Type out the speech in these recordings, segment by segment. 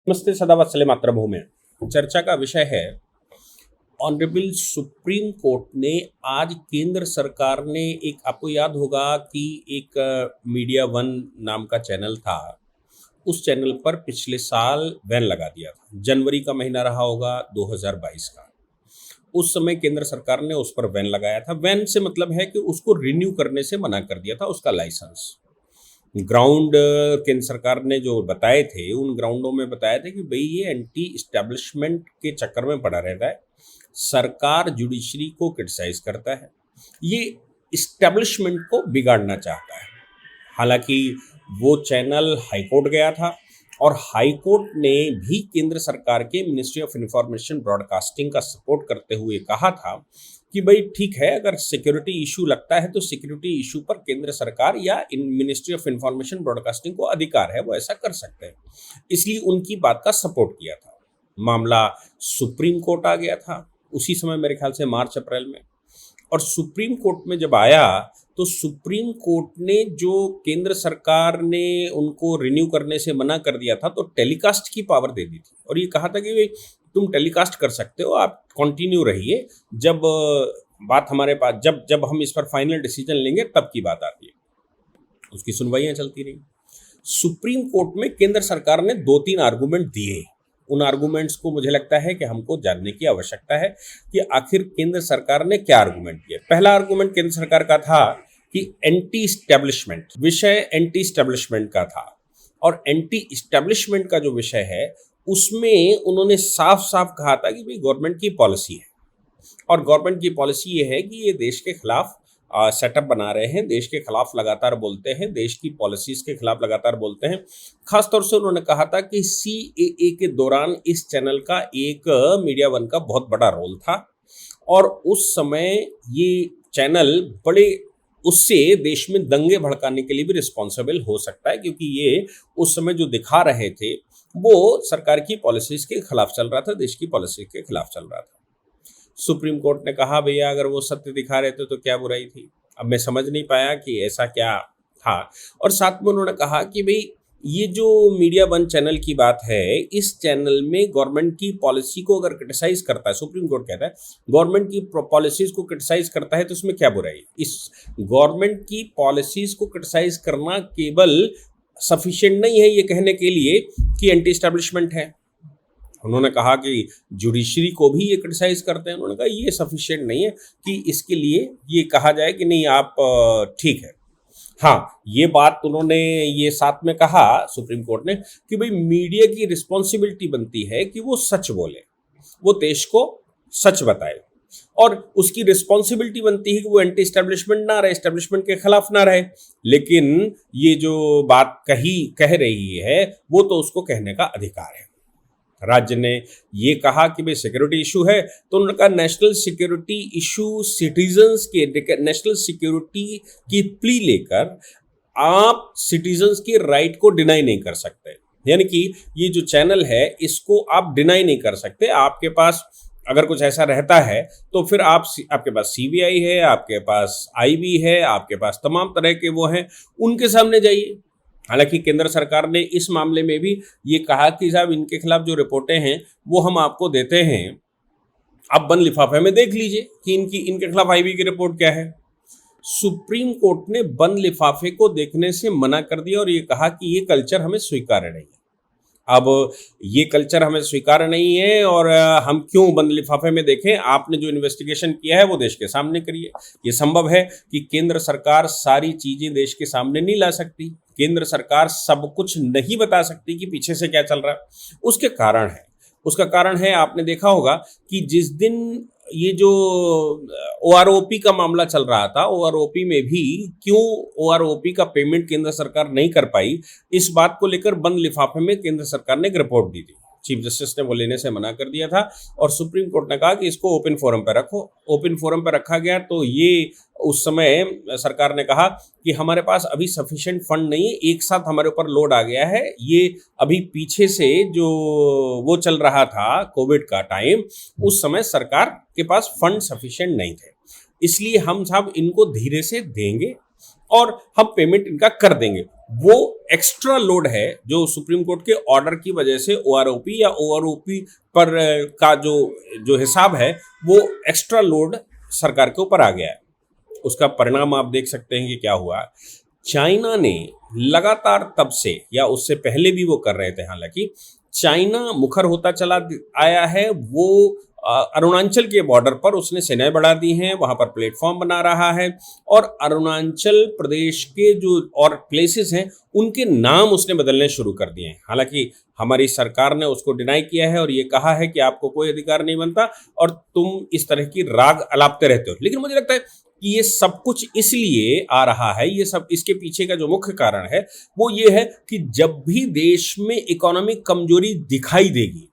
नमस्ते सदा वत्सले मातृभूमि। चर्चा का विषय है ऑनरेबल सुप्रीम कोर्ट ने आज केंद्र सरकार ने एक, आपको याद होगा कि एक मीडिया वन नाम का चैनल था, उस चैनल पर पिछले साल बैन लगा दिया था। जनवरी का महीना रहा होगा 2022 का। उस समय केंद्र सरकार ने उस पर बैन लगाया था। बैन से मतलब है कि उसको रिन्यू करने से मना कर दिया था, उसका लाइसेंस। ग्राउंड केंद्र सरकार ने जो बताए थे, उन ग्राउंडों में बताया था कि भाई ये एंटी इस्टेब्लिशमेंट के चक्कर में पड़ा रहता है, सरकार जुडिशरी को क्रिटिसाइज करता है, ये इस्टेब्लिशमेंट को बिगाड़ना चाहता है। हालांकि वो चैनल हाईकोर्ट गया था और हाईकोर्ट ने भी केंद्र सरकार के मिनिस्ट्री ऑफ इंफॉर्मेशन ब्रॉडकास्टिंग का सपोर्ट करते हुए कहा था कि भाई ठीक है, अगर सिक्योरिटी इशू लगता है तो सिक्योरिटी इशू पर केंद्र सरकार या मिनिस्ट्री ऑफ इंफॉर्मेशन ब्रॉडकास्टिंग को अधिकार है, वो ऐसा कर सकते हैं। इसलिए उनकी बात का सपोर्ट किया था। मामला सुप्रीम कोर्ट आ गया था उसी समय, मेरे ख्याल से मार्च अप्रैल में। और सुप्रीम कोर्ट में जब आया तो सुप्रीम कोर्ट ने जो केंद्र सरकार ने उनको रिन्यू करने से मना कर दिया था, तो टेलीकास्ट की पावर दे दी थी और ये कहा था कि भाई तुम टेलीकास्ट कर सकते हो, आप कंटिन्यू रहिए, जब बात हमारे पास, जब जब हम इस पर फाइनल डिसीजन लेंगे तब की बात आती है। उसकी सुनवाइयां चलती रही। सुप्रीम कोर्ट में केंद्र सरकार ने 2-3 आर्गूमेंट दिए। उन आर्गूमेंट्स को मुझे लगता है कि हमको जानने की आवश्यकता है कि आखिर केंद्र सरकार ने क्या आर्गूमेंट दिए। पहला आर्गूमेंट केंद्र सरकार का था कि एंटी इस्टेब्लिशमेंट, विषय एंटी इस्टेब्लिशमेंट का था। और एंटी इस्टेब्लिशमेंट का जो विषय है उसमें उन्होंने साफ साफ कहा था कि भाई गवर्नमेंट की पॉलिसी है, और गवर्नमेंट की पॉलिसी ये है कि ये देश के खिलाफ सेटअप बना रहे हैं, देश के खिलाफ लगातार बोलते हैं, देश की पॉलिसीज के खिलाफ लगातार बोलते हैं। खासतौर से उन्होंने कहा था कि CAA के दौरान इस चैनल का एक मीडिया वन का बहुत बड़ा रोल था और उस समय ये चैनल बड़े, उससे देश में दंगे भड़काने के लिए भी रिस्पॉन्सिबल हो सकता है, क्योंकि ये उस समय जो दिखा रहे थे वो सरकार की पॉलिसीज के खिलाफ चल रहा था, देश की पॉलिसी के खिलाफ चल रहा था। सुप्रीम कोर्ट ने कहा भैया अगर वो सत्य दिखा रहे थे तो क्या बुराई थी। अब मैं समझ नहीं पाया कि ऐसा क्या था। और साथ में उन्होंने कहा कि भाई ये जो मीडिया वन चैनल की बात है, इस चैनल में गवर्नमेंट की पॉलिसी को अगर क्रिटिसाइज करता है, सुप्रीम कोर्ट कहता है गवर्नमेंट की पॉलिसीज को क्रिटिसाइज करता है, तो इसमें क्या बुराई है। इस गवर्नमेंट की पॉलिसीज को क्रिटिसाइज करना केवल सफिशिएंट नहीं है ये कहने के लिए कि एंटी एस्टेब्लिशमेंट है। उन्होंने कहा कि जुडिशरी को भी ये क्रिटिसाइज करते हैं। उन्होंने कहा ये सफिशिएंट नहीं है कि इसके लिए ये कहा जाए कि नहीं आप ठीक है। हाँ, ये बात उन्होंने ये साथ में कहा सुप्रीम कोर्ट ने कि भाई मीडिया की रिस्पॉन्सिबिलिटी बनती है कि वो सच बोले, वो देश को सच बताए, और उसकी रिस्पॉन्सिबिलिटी बनती है कि वो एंटी एस्टेब्लिशमेंट ना रहे, एस्टेब्लिशमेंट के खिलाफ ना रहे। लेकिन ये जो बात कह रही है वो तो उसको कहने का अधिकार है। राज्य ने ये कहा कि भाई सिक्योरिटी इशू है, तो उन्होंने कहा नेशनल सिक्योरिटी इशू, सिटीजन्स के नेशनल सिक्योरिटी की प्ली लेकर आप सिटीजन्स के राइट को डिनाई नहीं कर सकते। यानी कि ये जो चैनल है इसको आप डिनाई नहीं कर सकते। आपके पास अगर कुछ ऐसा रहता है तो फिर आपके पास CBI है, आपके पास IB है, आपके पास तमाम तरह के वो हैं, उनके सामने जाइए। हालांकि केंद्र सरकार ने इस मामले में भी ये कहा कि साहब इनके खिलाफ जो रिपोर्टें हैं वो हम आपको देते हैं, आप बंद लिफाफे में देख लीजिए कि इनके खिलाफ IB की रिपोर्ट क्या है। सुप्रीम कोर्ट ने बंद लिफाफे को देखने से मना कर दिया और ये कहा कि ये कल्चर हमें स्वीकार्य नहीं है। अब ये कल्चर हमें स्वीकार्य नहीं है और हम क्यों बंद लिफाफे में देखें। आपने जो इन्वेस्टिगेशन किया है वो देश के सामने करिए। ये संभव है कि केंद्र सरकार सारी चीजें देश के सामने नहीं ला सकती, केंद्र सरकार सब कुछ नहीं बता सकती कि पीछे से क्या चल रहा है। उसका कारण है आपने देखा होगा कि जिस दिन ये जो OROP का मामला चल रहा था, OROP में भी क्यों OROP का पेमेंट केंद्र सरकार नहीं कर पाई, इस बात को लेकर बंद लिफाफे में केंद्र सरकार ने एक रिपोर्ट दी थी। चीफ जस्टिस ने वो लेने से मना कर दिया था और सुप्रीम कोर्ट ने कहा कि इसको ओपन फोरम पर रखो। ओपन फोरम पर रखा गया तो ये उस समय सरकार ने कहा कि हमारे पास अभी सफिशिएंट फंड नहीं है, एक साथ हमारे ऊपर लोड आ गया है। ये अभी पीछे से जो वो चल रहा था कोविड का टाइम, उस समय सरकार के पास फंड सफिशिएंट नहीं थे, इसलिए हम साहब इनको धीरे से देंगे और हम पेमेंट इनका कर देंगे। वो एक्स्ट्रा लोड है जो सुप्रीम कोर्ट के ऑर्डर की वजह से ओआरओपी या ओआरओपी पर का जो जो हिसाब है वो एक्स्ट्रा लोड सरकार के ऊपर आ गया है। उसका परिणाम आप देख सकते हैं कि क्या हुआ। चाइना ने लगातार तब से या उससे पहले भी वो कर रहे थे, हालांकि चाइना मुखर होता चला आया है। वो अरुणाचल के बॉर्डर पर उसने सेनाएं बढ़ा दी हैं, वहां पर प्लेटफॉर्म बना रहा है और अरुणाचल प्रदेश के जो और प्लेसेस हैं उनके नाम उसने बदलने शुरू कर दिए हैं। हालांकि हमारी सरकार ने उसको डिनाई किया है और ये कहा है कि आपको कोई अधिकार नहीं बनता और तुम इस तरह की राग अलापते रहते हो। लेकिन मुझे लगता है कि ये सब कुछ इसलिए आ रहा है, ये सब इसके पीछे का जो मुख्य कारण है वो ये है कि जब भी देश में इकोनॉमिक कमजोरी दिखाई देगी,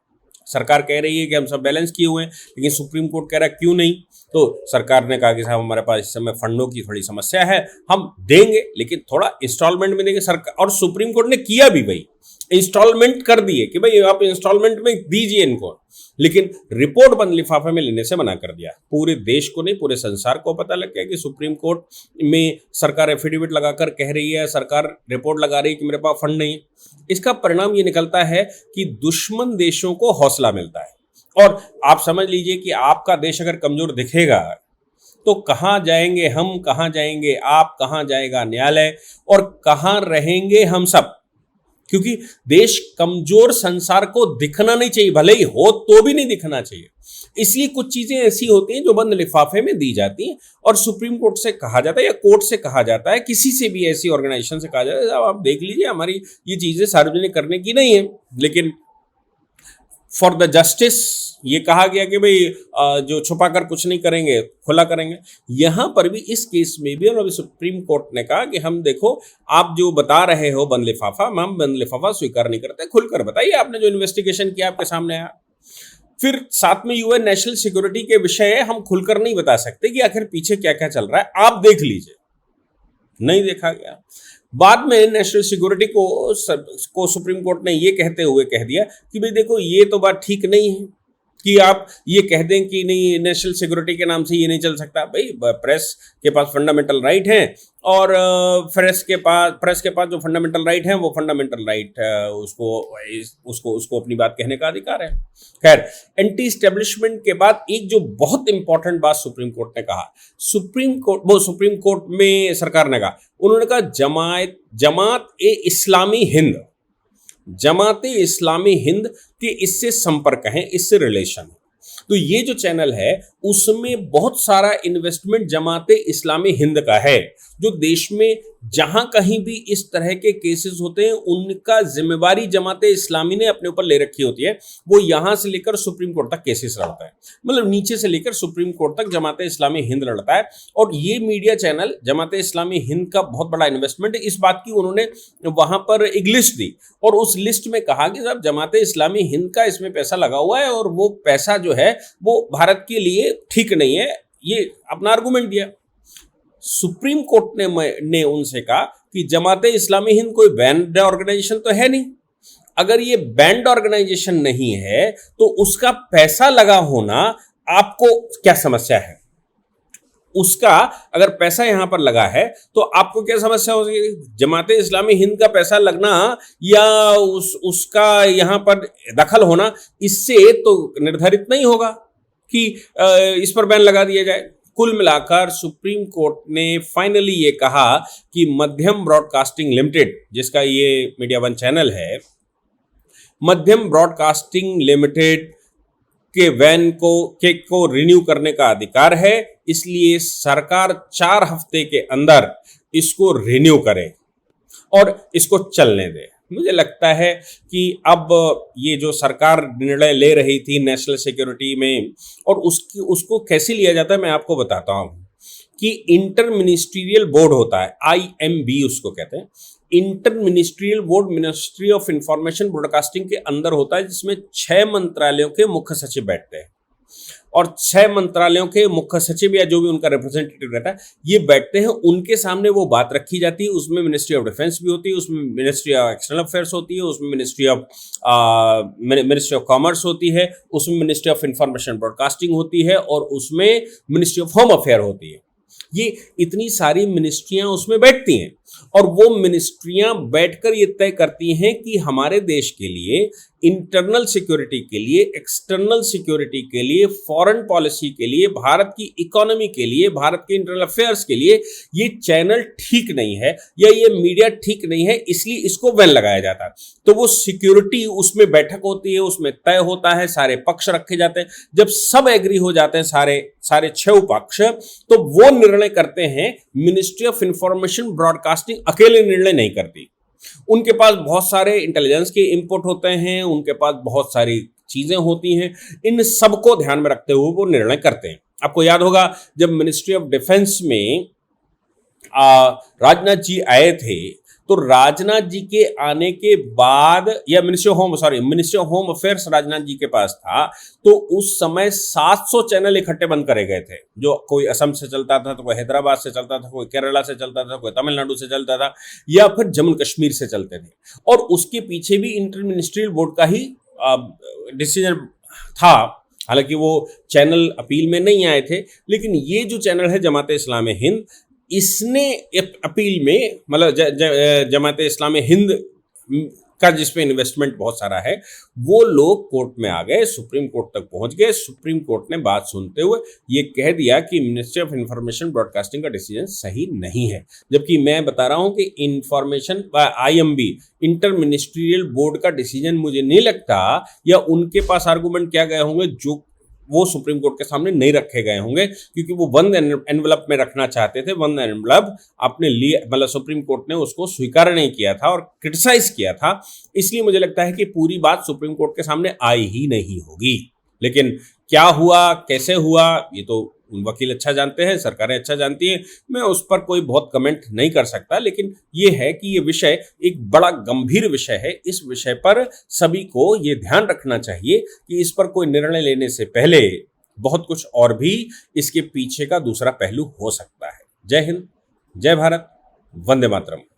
सरकार कह रही है कि हम सब बैलेंस किए हुए हैं, लेकिन सुप्रीम कोर्ट कह रहा है क्यों नहीं। तो सरकार ने कहा कि साहब हमारे पास इस समय फंडों की थोड़ी समस्या है, हम देंगे लेकिन थोड़ा इंस्टॉलमेंट में देंगे। सरकार और सुप्रीम कोर्ट ने किया भी भाई, इंस्टॉलमेंट कर दिए कि भाई आप इंस्टॉलमेंट में दीजिए इनको, लेकिन रिपोर्ट बंद लिफाफे में लेने से मना कर दिया। पूरे देश को नहीं, पूरे संसार को पता लग गया कि सुप्रीम कोर्ट में सरकार एफिडेविट लगाकर कह रही है, सरकार रिपोर्ट लगा रही है कि मेरे पास फंड नहीं है। इसका परिणाम ये निकलता है कि दुश्मन देशों को हौसला मिलता है। और आप समझ लीजिए कि आपका देश अगर कमजोर दिखेगा तो कहां जाएंगे हम, कहां जाएंगे आप, कहां जाएगा न्यायालय और कहां रहेंगे हम सब। क्योंकि देश कमजोर संसार को दिखना नहीं चाहिए, भले ही हो तो भी नहीं दिखना चाहिए। इसलिए कुछ चीजें ऐसी होती हैं जो बंद लिफाफे में दी जाती हैं और सुप्रीम कोर्ट से कहा जाता है या कोर्ट से कहा जाता है, किसी से भी ऐसी ऑर्गेनाइजेशन से कहा जाता है आप देख लीजिए हमारी ये चीजें सार्वजनिक करने की नहीं है, लेकिन फॉर द जस्टिस ये कहा गया कि भाई जो छुपा कर कुछ नहीं करेंगे, खुला करेंगे। यहां पर भी इस केस में भी और अभी सुप्रीम कोर्ट ने कहा कि हम देखो आप जो बता रहे हो बंद लिफाफा, हम बंद लिफाफा स्वीकार नहीं करते, खुलकर बताइए आपने जो इन्वेस्टिगेशन किया आपके सामने आया। फिर साथ में यूएन नेशनल सिक्योरिटी के विषय हम खुलकर नहीं बता सकते कि आखिर पीछे क्या क्या चल रहा है, आप देख लीजिए। नहीं देखा गया। बाद में नेशनल सिक्योरिटी को सुप्रीम कोर्ट ने ये कहते हुए कह दिया कि भाई देखो ये तो बात ठीक नहीं है कि आप ये कह दें कि नहीं नेशनल सिक्योरिटी के नाम से ये नहीं चल सकता। भाई प्रेस के पास फंडामेंटल राइट हैं और प्रेस के पास जो फंडामेंटल राइट हैं वो फंडामेंटल राइट उसको अपनी बात कहने का अधिकार है। खैर, एंटी एस्टेब्लिशमेंट के बाद एक जो बहुत इंपॉर्टेंट बात सुप्रीम कोर्ट ने कहा, सुप्रीम कोर्ट में सरकार ने कहा, उन्होंने कहा जमात ए इस्लामी हिंद के इससे संपर्क है, इससे रिलेशन है। तो ये जो चैनल है उसमें बहुत सारा इन्वेस्टमेंट जमात ए इस्लामी हिंद का है, जो देश में जहां कहीं भी इस तरह के केसेस होते हैं उनका जिम्मेवारी जमात ए इस्लामी ने अपने ऊपर ले रखी होती है। वो यहां से लेकर सुप्रीम कोर्ट तक केसेस लड़ता है, मतलब नीचे से लेकर सुप्रीम कोर्ट तक जमात ए इस्लामी हिंद लड़ता है। और ये मीडिया चैनल जमात ए इस्लामी हिंद का बहुत बड़ा इन्वेस्टमेंट है। इस बात की उन्होंने वहां पर एक लिस्ट दी और उस लिस्ट में कहा कि साहब जमात ए इस्लामी हिंद का इसमें पैसा लगा हुआ है और वो पैसा जो है वो भारत के लिए ठीक नहीं है, ये अपना आर्गुमेंट दिया। सुप्रीम कोर्ट ने उनसे कहा कि जमात इस्लामी हिंद कोई बैंड ऑर्गेनाइजेशन तो है नहीं। अगर ये बैंड ऑर्गेनाइजेशन नहीं है तो उसका पैसा लगा होना आपको क्या समस्या है? उसका अगर पैसा यहां पर लगा है तो आपको क्या समस्या हो सकती है? जमात इस्लामी हिंद का पैसा लगना या उसका यहां पर दखल होना, इससे तो निर्धारित नहीं होगा कि इस पर बैन लगा दिया जाए। कुल मिलाकर सुप्रीम कोर्ट ने फाइनली ये कहा कि मध्यम ब्रॉडकास्टिंग लिमिटेड, जिसका ये मीडिया वन चैनल है, मध्यम ब्रॉडकास्टिंग लिमिटेड के वैन को रिन्यू करने का अधिकार है, इसलिए सरकार 4 हफ्ते के अंदर इसको रिन्यू करे और इसको चलने दे। मुझे लगता है कि अब ये जो सरकार निर्णय ले रही थी नेशनल सिक्योरिटी में, और उसको कैसे लिया जाता है मैं आपको बताता हूं कि इंटर मिनिस्ट्रियल बोर्ड होता है, IMB उसको कहते हैं। Inter ministerial board ministry of information broadcasting के अंदर होता है, जिसमें 6 मंत्रालयों के मुख्य सचिव बैठते हैं और 6 मंत्रालयों के मुख्य सचिव या जो भी उनका रिप्रेजेंटेटिव रहता है ये बैठते हैं। उनके सामने वो बात रखी जाती है। उसमें मिनिस्ट्री ऑफ डिफेंस भी होती है, उसमें मिनिस्ट्री ऑफ एक्सटर्नल अफेयर्स होती है, उसमें मिनिस्ट्री ऑफ कॉमर्स होती है, उसमें मिनिस्ट्री ऑफ इंफॉर्मेशन ब्रॉडकास्टिंग होती है और उसमें मिनिस्ट्री ऑफ होम अफेयर होती है। ये इतनी सारी मिनिस्ट्रियां उसमें बैठती हैं और वो मिनिस्ट्रियां बैठकर ये तय करती हैं कि हमारे देश के लिए इंटरनल सिक्योरिटी के लिए, एक्सटर्नल सिक्योरिटी के लिए, फॉरेन पॉलिसी के लिए, भारत की इकोनॉमी के लिए, भारत के इंटरनल अफेयर्स के लिए ये चैनल ठीक नहीं है या ये मीडिया ठीक नहीं है, इसलिए इसको बैन लगाया जाता है। तो वो सिक्योरिटी उसमें बैठक होती है, उसमें तय होता है, सारे पक्ष रखे जाते हैं। जब सब एग्री हो जाते हैं, सारे 6 पक्ष, तो वो निर्णय करते हैं। मिनिस्ट्री ऑफ इंफॉर्मेशन ब्रॉडकास्टिंग अकेले निर्णय नहीं करती, उनके पास बहुत सारे इंटेलिजेंस के इनपुट होते हैं, उनके पास बहुत सारी चीजें होती हैं, इन सबको ध्यान में रखते हुए वो निर्णय करते हैं। आपको याद होगा जब मिनिस्ट्री ऑफ डिफेंस में राजनाथ जी आए थे, तो राजनाथ जी के आने के बाद, या ministry of home affairs Rajnath ji के पास था, तो उस समय 700 चैनल इकट्ठे बंद करे गए थे, जो कोई असम से चलता था, तो कोई हैदराबाद से चलता था, कोई केरला से चलता था, कोई तमिलनाडु से चलता था, या फिर जम्मू कश्मीर से चलते थे। और उसके पीछे भी इंटर मिनिस्ट्रियल बोर्ड का ही डिसीजन था। हालांकि वो चैनल अपील में नहीं आए थे, लेकिन ये जो चैनल है जमात इस्लामी हिंद, इसने अपील में, मतलब जमात इस्लामी हिंद का जिसपे इन्वेस्टमेंट बहुत सारा है, वो लोग कोर्ट में आ गए, सुप्रीम कोर्ट तक पहुंच गए। सुप्रीम कोर्ट ने बात सुनते हुए ये कह दिया कि मिनिस्ट्री ऑफ इंफॉर्मेशन ब्रॉडकास्टिंग का डिसीजन सही नहीं है। जबकि मैं बता रहा हूं कि information IMB inter ministerial board का डिसीजन मुझे नहीं लगता, या उनके पास आर्गूमेंट क्या गए होंगे जो वो सुप्रीम कोर्ट के सामने नहीं रखे गए होंगे, क्योंकि वो वन एनवलप में रखना चाहते थे। वन एनवलप आपने लिए, मतलब सुप्रीम कोर्ट ने उसको स्वीकार नहीं किया था और क्रिटिसाइज किया था, इसलिए मुझे लगता है कि पूरी बात सुप्रीम कोर्ट के सामने आई ही नहीं होगी। लेकिन क्या हुआ, कैसे हुआ, ये तो वकील अच्छा जानते हैं, सरकारें अच्छा जानती हैं, मैं उस पर कोई बहुत कमेंट नहीं कर सकता। लेकिन ये है कि ये विषय एक बड़ा गंभीर विषय है। इस विषय पर सभी को ये ध्यान रखना चाहिए कि इस पर कोई निर्णय लेने से पहले बहुत कुछ और भी इसके पीछे का दूसरा पहलू हो सकता है। जय हिंद, जय भारत, वंदे मातरम।